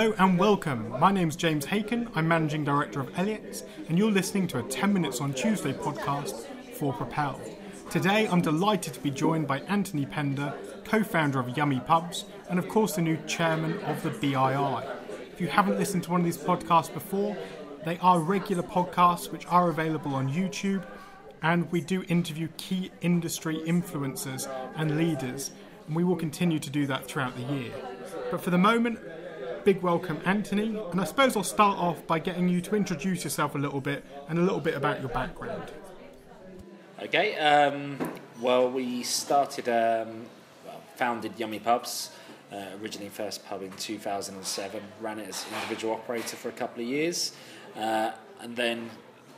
Hello and welcome. My name's James Haken. I'm Managing Director of Elliott's, and you're listening to a 10 Minutes on Tuesday podcast for Propel. Today I'm delighted to be joined by Anthony Pender, co-founder of Yummy Pubs, and of course the new chairman of the BII. If you haven't listened to one of these podcasts before, they are regular podcasts which are available on YouTube, and we do interview key industry influencers and leaders, and we will continue to do that throughout the year. But for the moment, big welcome Anthony, and I suppose I'll start off by getting you to introduce yourself a little bit and a little bit about your background. Okay, well we founded Yummy Pubs, originally first pub in 2007, ran it as individual operator for a couple of years, and then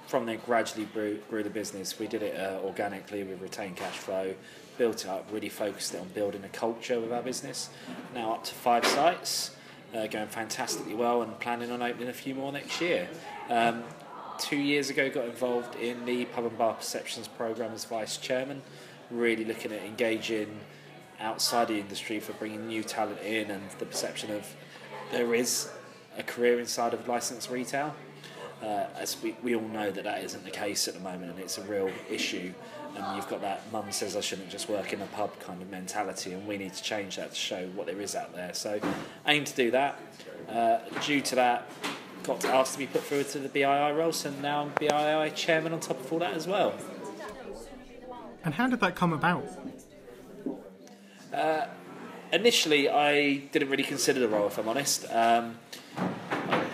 from there gradually grew the business. We did it organically with retained cash flow, built it up, really focused it on building a culture with our business. Now up to 5 sites, going fantastically well and planning on opening a few more next year. 2 years ago got involved in the Pub and Bar Perceptions programme as Vice Chairman, really looking at engaging outside the industry for bringing new talent in and the perception of there is a career inside of licensed retail. As we all know that isn't the case at the moment, and it's a real issue, and you've got that mum says I shouldn't just work in a pub kind of mentality, and we need to change that to show what there is out there. So aim to do that. Due to that, got asked to be put through to the BII role, so now I'm BII chairman on top of all that as well. And how did that come about? Initially I didn't really consider the role, if I'm honest.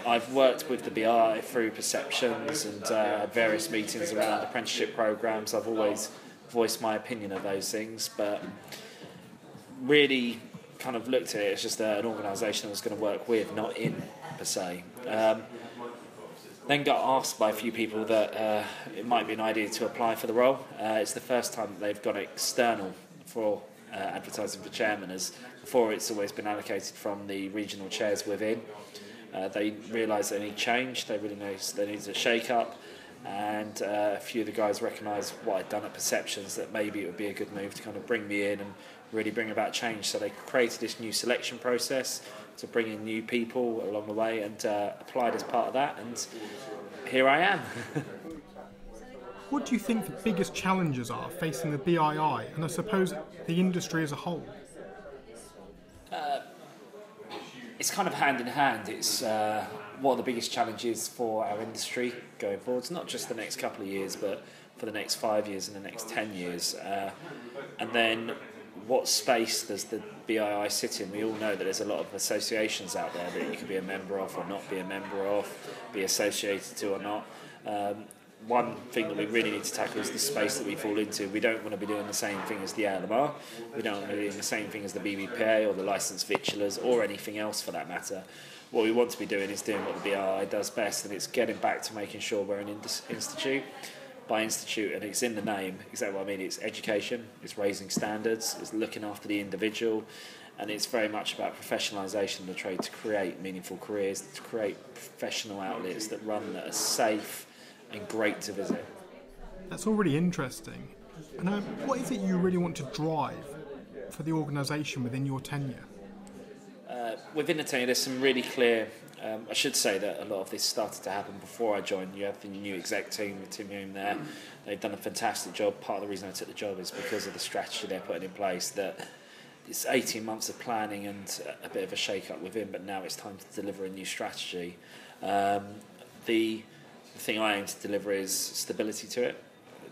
I've worked with the BI through perceptions and various meetings around apprenticeship programmes. I've always voiced my opinion of those things, but really kind of looked at it as just an organisation I was going to work with, not in, per se. Then got asked by a few people that it might be an idea to apply for the role. It's the first time that they've gone external for advertising for chairman, as before it's always been allocated from the regional chairs within. They realised they need change, they really noticed they needed a shake-up, and a few of the guys recognised what I'd done at Perceptions, that maybe it would be a good move to kind of bring me in and really bring about change. So they created this new selection process to bring in new people along the way, and applied as part of that, and here I am. What do you think the biggest challenges are facing the BII and I suppose the industry as a whole? It's kind of hand in hand. It's what are the biggest challenges for our industry going forwards, not just the next couple of years, but for the next 5 years and the next 10 years. And then what space does the BII sit in? We all know that there's a lot of associations out there that you can be a member of or not be a member of, be associated to or not. One thing that we really need to tackle is the space that we fall into. We don't want to be doing the same thing as the ALMR. We don't want to be doing the same thing as the BBPA or the licensed victualers or anything else for that matter. What we want to be doing is doing what the BII does best, and it's getting back to making sure we're an institute. By institute, and it's in the name, exactly what I mean, it's education, it's raising standards, it's looking after the individual, and it's very much about professionalisation of the trade to create meaningful careers, to create professional outlets that are safe and great to visit. That's all really interesting. And what is it you really want to drive for the organisation within your tenure? Within the tenure, there's some really clear. I should say that a lot of this started to happen before I joined. You have the new exec team with Tim Hume there. They've done a fantastic job. Part of the reason I took the job is because of the strategy they're putting in place. That it's 18 months of planning and a bit of a shake-up within, but now it's time to deliver a new strategy. The thing I aim to deliver is stability to it,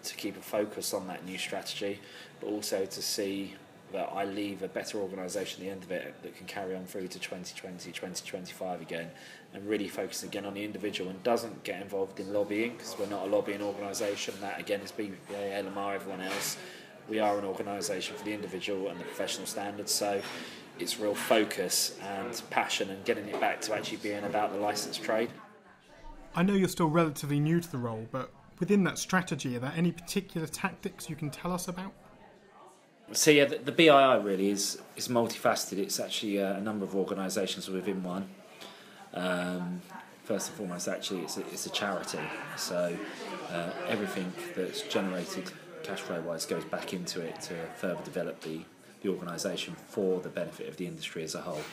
to keep a focus on that new strategy, but also to see that I leave a better organisation at the end of it that can carry on through to 2020, 2025 again, and really focus again on the individual and doesn't get involved in lobbying, because we're not a lobbying organisation. That again is BBPA, LMR, everyone else. We are an organisation for the individual and the professional standards, so it's real focus and passion and getting it back to actually being about the licensed trade. I know you're still relatively new to the role, but within that strategy, are there any particular tactics you can tell us about? So yeah, the BII really is multifaceted. It's actually a number of organisations within one. First and foremost, actually, it's a charity. So everything that's generated cash flow wise goes back into it to further develop the organisation for the benefit of the industry as a whole,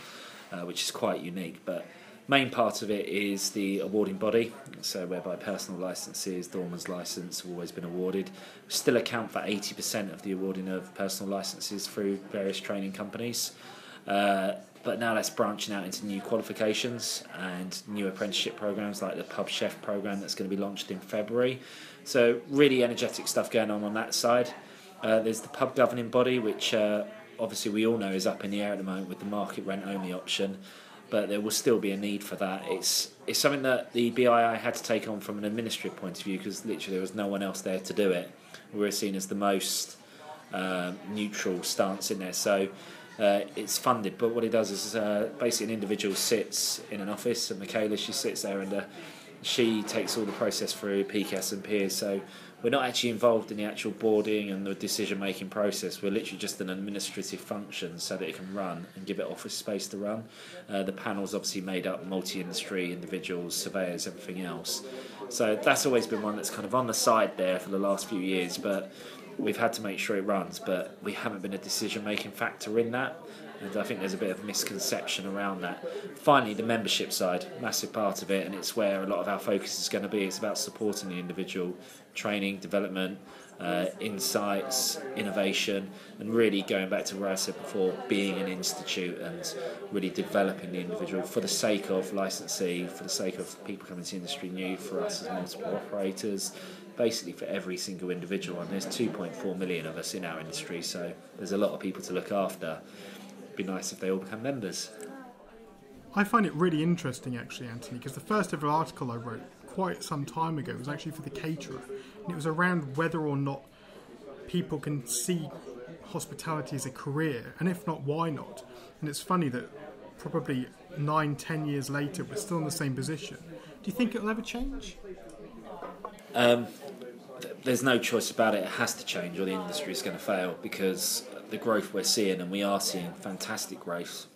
which is quite unique. But Main part of it is the awarding body, so whereby personal licences, doorman's licence have always been awarded. We still account for 80% of the awarding of personal licences through various training companies. But now that's branching out into new qualifications and new apprenticeship programs like the pub chef program that's going to be launched in February. So really energetic stuff going on that side. There's the pub governing body, which obviously we all know is up in the air at the moment with the market rent only option, but there will still be a need for that. It's something that the BII had to take on from an administrative point of view because literally there was no one else there to do it. We were seen as the most neutral stance in there. So it's funded, but what it does is basically an individual sits in an office, and Michaela, she sits there and she takes all the process through PCAS and peers. So we're not actually involved in the actual boarding and the decision-making process. We're literally just an administrative function so that it can run and give it office space to run. The panel's obviously made up multi-industry, individuals, surveyors, everything else. So that's always been one that's kind of on the side there for the last few years, but we've had to make sure it runs, but we haven't been a decision-making factor in that. And I think there's a bit of misconception around that. Finally, the membership side, massive part of it, and it's where a lot of our focus is going to be. It's about supporting the individual, training, development, insights, innovation, and really going back to where I said before, being an institute and really developing the individual for the sake of licensee, for the sake of people coming to the industry new, for us as multiple operators, basically for every single individual. And there's 2.4 million of us in our industry, so there's a lot of people to look after. Be nice if they all become members. I find it really interesting actually, Anthony, because the first ever article I wrote quite some time ago was actually for the caterer, and it was around whether or not people can see hospitality as a career, and if not, why not? And it's funny that probably 9-10 years later we're still in the same position. Do you think it'll ever change? There's no choice about it. It has to change or the industry is going to fail, because the growth we're seeing, and we are seeing fantastic growth,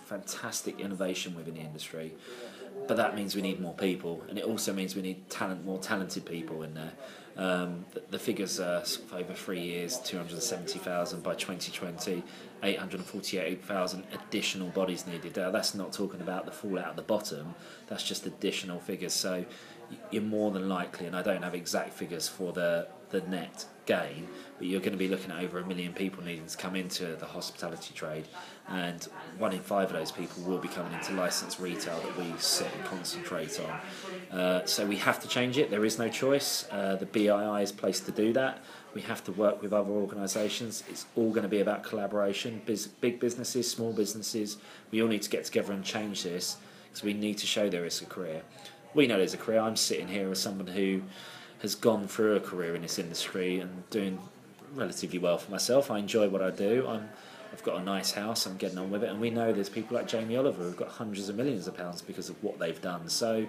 fantastic innovation within the industry, but that means we need more people, and it also means we need more talented people in there. The figures are sort of over 3 years, 270,000 by 2020, 848,000 additional bodies needed. That's not talking about the fallout at the bottom, that's just additional figures. So you're more than likely, and I don't have exact figures for the net gain, but you're going to be looking at over 1 million people needing to come into the hospitality trade, and 1 in 5 of those people will be coming into licensed retail that we sit and concentrate on. So we have to change it. There is no choice. The BII is placed to do that. We have to work with other organisations. It's all going to be about collaboration. Big businesses, small businesses, we all need to get together and change this, because we need to show there is a career. We know there's a career. I'm sitting here as someone who has gone through a career in this industry and doing relatively well for myself. I enjoy what I do. I've got a nice house, I'm getting on with it, and we know there's people like Jamie Oliver who've got hundreds of millions of pounds because of what they've done. So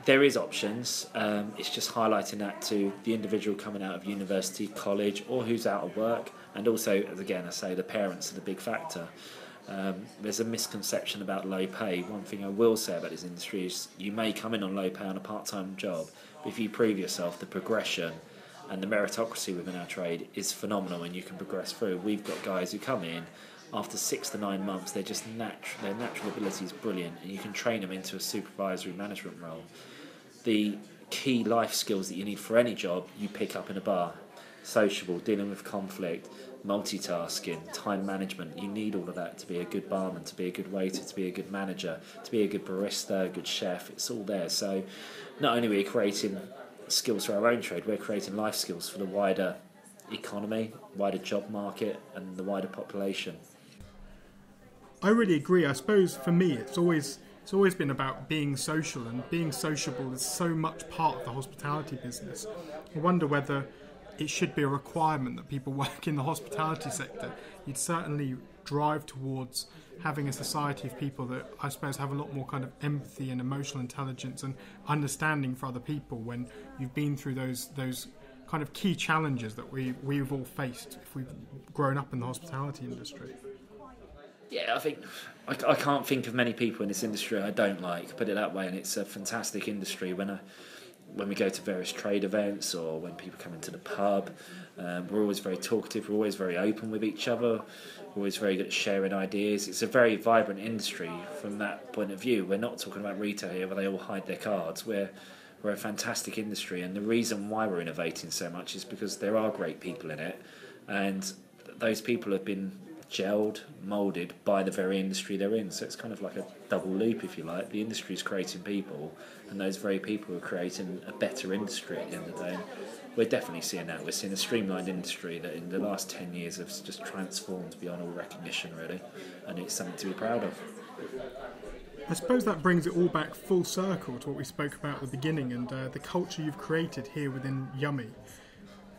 there is options. It's just highlighting that to the individual coming out of university, college, or who's out of work, and also, again, I say the parents are the big factor. There's a misconception about low pay. One thing I will say about this industry is you may come in on low pay on a part-time job, but if you prove yourself, the progression and the meritocracy within our trade is phenomenal, and you can progress through. We've got guys who come in after 6 to 9 months, they're just their natural ability is brilliant, and you can train them into a supervisory management role. The key life skills that you need for any job you pick up in a bar: sociable, dealing with conflict, multitasking, time management. You need all of that to be a good barman, to be a good waiter, to be a good manager, to be a good barista, a good chef. It's all there. So not only are we creating skills for our own trade, we're creating life skills for the wider economy, wider job market, and the wider population. I really agree. I suppose for me it's always been about being social, and being sociable is so much part of the hospitality business. I wonder whether it should be a requirement that people work in the hospitality sector. You'd certainly drive towards having a society of people that I suppose have a lot more kind of empathy and emotional intelligence and understanding for other people when you've been through those kind of key challenges that we've all faced if we've grown up in the hospitality industry. Yeah, I think I can't think of many people in this industry I don't like, put it that way, and it's a fantastic industry. When when we go to various trade events or when people come into the pub, we're always very talkative, we're always very open with each other, we're always very good at sharing ideas. It's a very vibrant industry from that point of view. We're not talking about retail here where they all hide their cards. We're a fantastic industry, and the reason why we're innovating so much is because there are great people in it, and those people have been gelled, moulded by the very industry they're in. So it's kind of like a double loop, if you like. The industry is creating people, and those very people are creating a better industry at the end of the day. And we're definitely seeing that. We're seeing a streamlined industry that in the last 10 years has just transformed beyond all recognition, really, and it's something to be proud of. I suppose that brings it all back full circle to what we spoke about at the beginning and the culture you've created here within Yummy.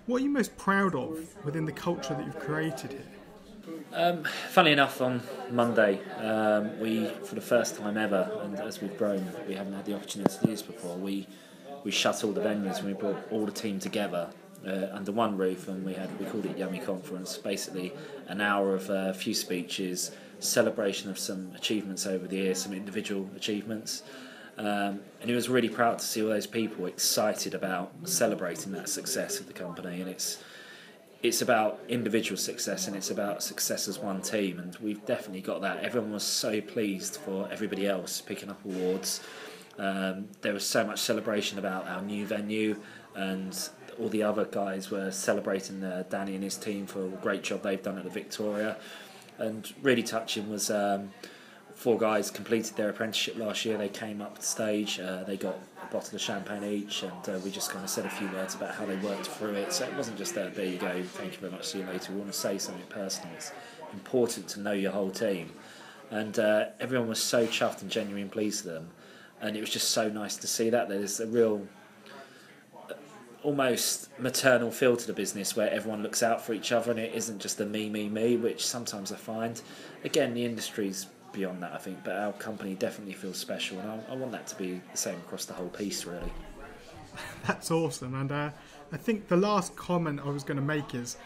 What are you most proud of within the culture that you've created here? Funnily enough, on Monday, we, for the first time ever, and as we've grown, we haven't had the opportunity to do this before, we shut all the venues and we brought all the team together under one roof, and we called it Yummy Conference. Basically an hour of a few speeches, celebration of some achievements over the year, some individual achievements, and he was really proud to see all those people excited about celebrating that success of the company. And it's about individual success, and it's about success as one team, and we've definitely got that. Everyone was so pleased for everybody else picking up awards. There was so much celebration about our new venue, and all the other guys were celebrating Danny and his team for a great job they've done at the Victoria. And really touching was 4 guys completed their apprenticeship last year. They came up to stage, they got a bottle of champagne each, and we just kind of said a few words about how they worked through it. So it wasn't just there you go, thank you very much, see you later. We want to say something personal. It's important to know your whole team. And everyone was so chuffed and genuinely pleased with them. And it was just so nice to see that. There's a real almost maternal feel to the business where everyone looks out for each other, and it isn't just a me, which sometimes I find. Again, the industry's beyond that, I think, but our company definitely feels special, and I want that to be the same across the whole piece, really. That's awesome. And I think the last comment I was going to make is,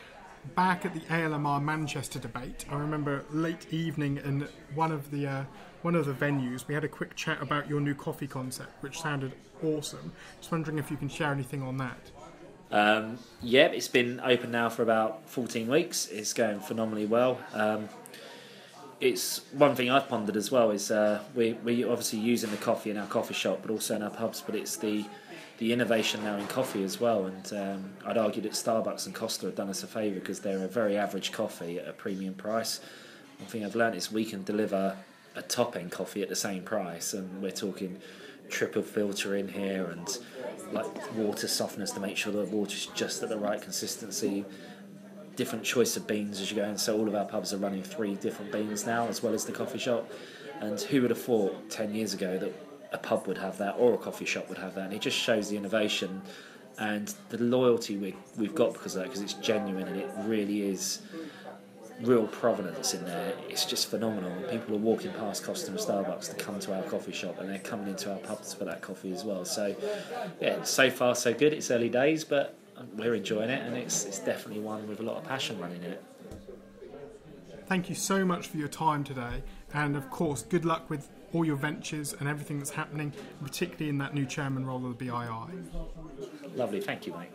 back at the ALMR Manchester debate, I remember late evening in one of the venues, we had a quick chat about your new coffee concept, which sounded awesome. Just wondering if you can share anything on that. Yeah, it's been open now for about 14 weeks. It's going phenomenally well. It's one thing I've pondered as well is we obviously using the coffee in our coffee shop, but also in our pubs, but it's the innovation now in coffee as well. And I'd argue that Starbucks and Costa have done us a favour because they're a very average coffee at a premium price. One thing I've learned is we can deliver a top-end coffee at the same price, and we're talking triple filter in here and like water softness to make sure the water's just at the right consistency, different choice of beans as you go in. So all of our pubs are running 3 different beans now, as well as the coffee shop. And who would have thought 10 years ago that a pub would have that or a coffee shop would have that? And it just shows the innovation and the loyalty we've got because of that, because it's genuine and it really is real provenance in there. It's just phenomenal. People are walking past Costa and Starbucks to come to our coffee shop, and they're coming into our pubs for that coffee as well. So yeah, so far so good. It's early days, but we're enjoying it, and it's definitely one with a lot of passion running it. Thank you so much for your time today, and of course good luck with all your ventures and everything that's happening, particularly in that new chairman role of the BII. Lovely, thank you, mate.